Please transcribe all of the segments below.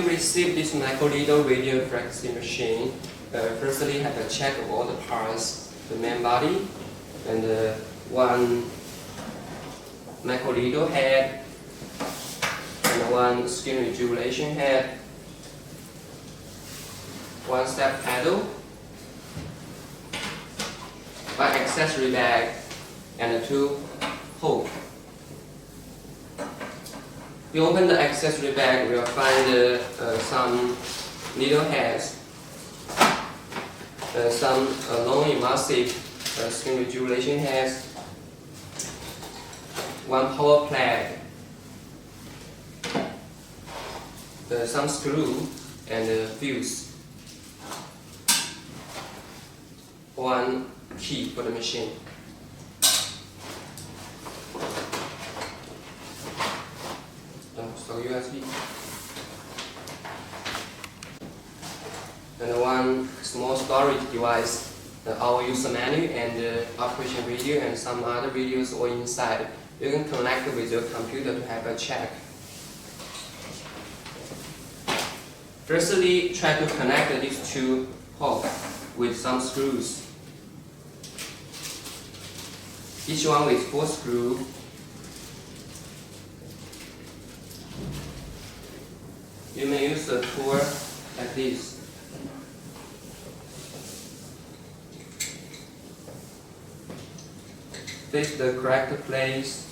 you receive this micro-needle radio frequency machine, firstly have a check of all the parts, the main body, and one micro-needle head, and one skin rejuvenation head, one step paddle, one accessory bag, and two hook. You open the accessory bag, we'll find some needle heads, some long emulsive skin rejuvenation heads, one power plug, some screw and fuse, one key for the machine. So USB. And one small storage device, our user manual and operation video and some other videos all inside. You can connect with your computer to have a check. Firstly, try to connect these two hooks with some screws. Each one with 4 screws. You may use a tool like this. Fix the correct place.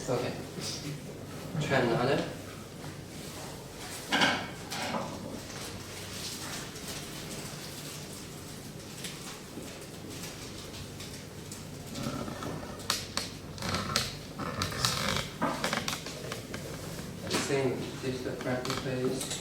Okay, try another. The same, this is the practice phase.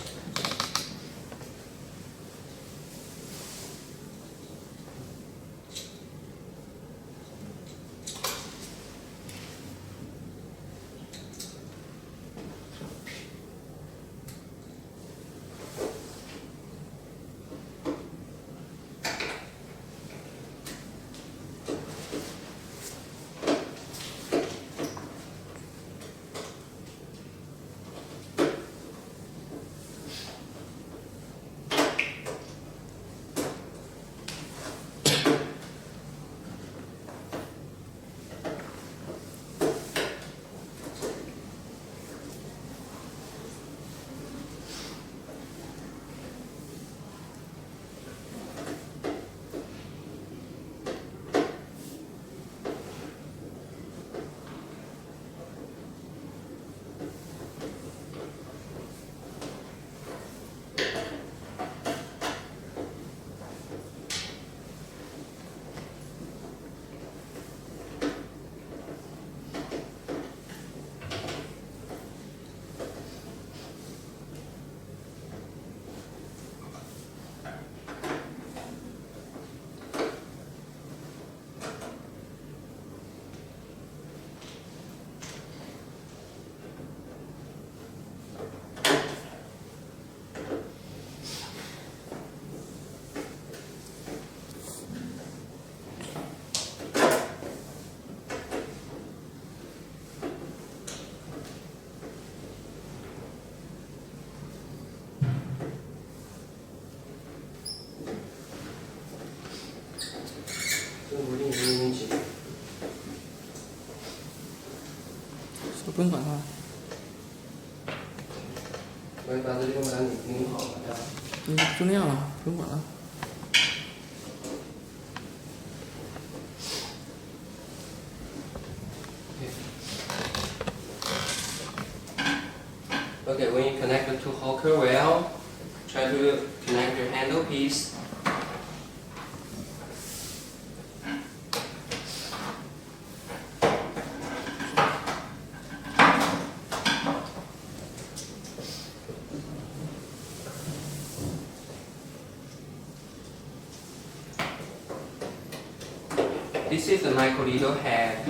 进去。手不用管它。我把这地方把它拧好了，对吧？就那样了，不用管了。Okay, when you connect the two hooker well, try to connect your handle piece. This is the micro needle head,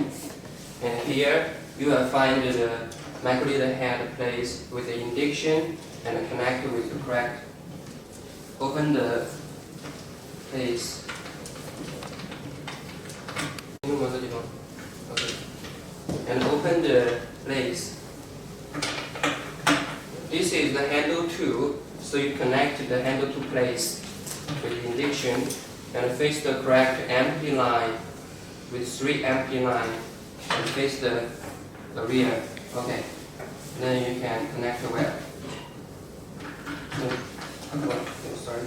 and here you will find the micro needle head place with the indication and connect with the correct. Open the place. Okay. And open the place. This is the handle 2, so you connect the handle 2 place with the indication and face the correct empty line with 3 empty lines and face the rear. Okay. Then you can connect the web. Sorry.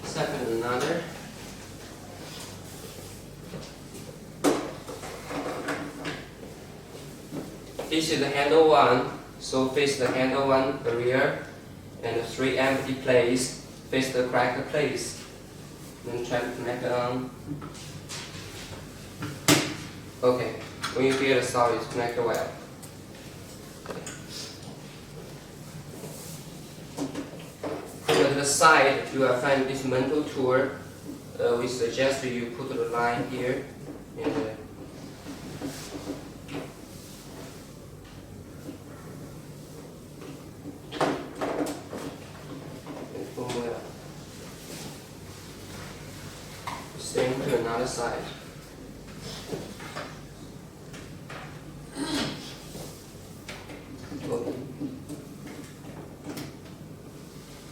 Second, another. This is the handle 1, so face the handle 1, the rear, and the 3 empty place, face the correct place. Then try to connect it on. Okay, when you feel the solid, connect it well. At the side, you will find this mental tool. We suggest you put the line here. And, same to another side.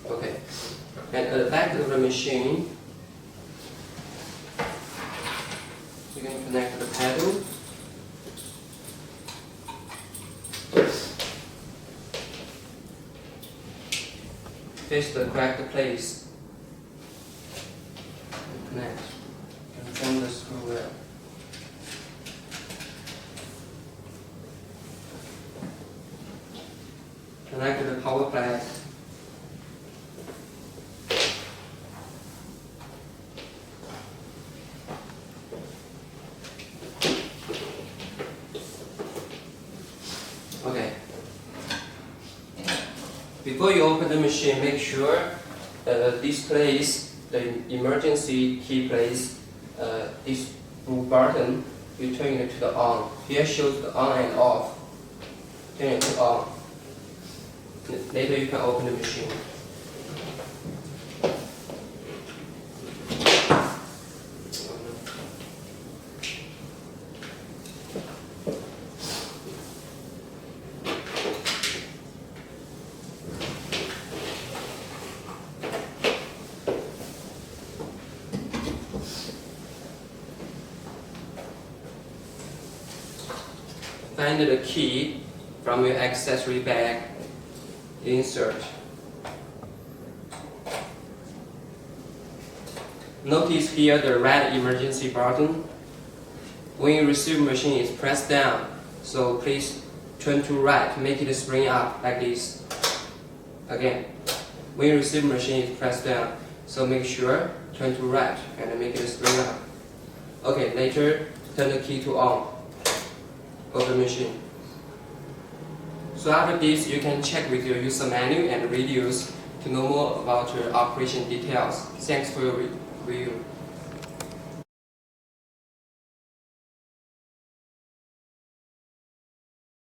Okay. And at the back of the machine, you can connect the pedal. Face the correct place. And connect. And turn the screw well. Connect to the power plug. Okay. Before you open the machine, make sure this place, the emergency key place, this blue button, you turn it to the on. Here shows the on and off. Turn it to on. Later you can open the machine. Find the key from your accessory bag. Insert. Notice here the red emergency button. When you receive machine, it's pressed down. So please turn to right, make it spring up like this. Again, when you receive machine, it's pressed down. So make sure turn to right and make it spring up. Okay, later turn the key to on of the machine. So after this, you can check with your user manual and videos to know more about your operation details. Thanks for your review.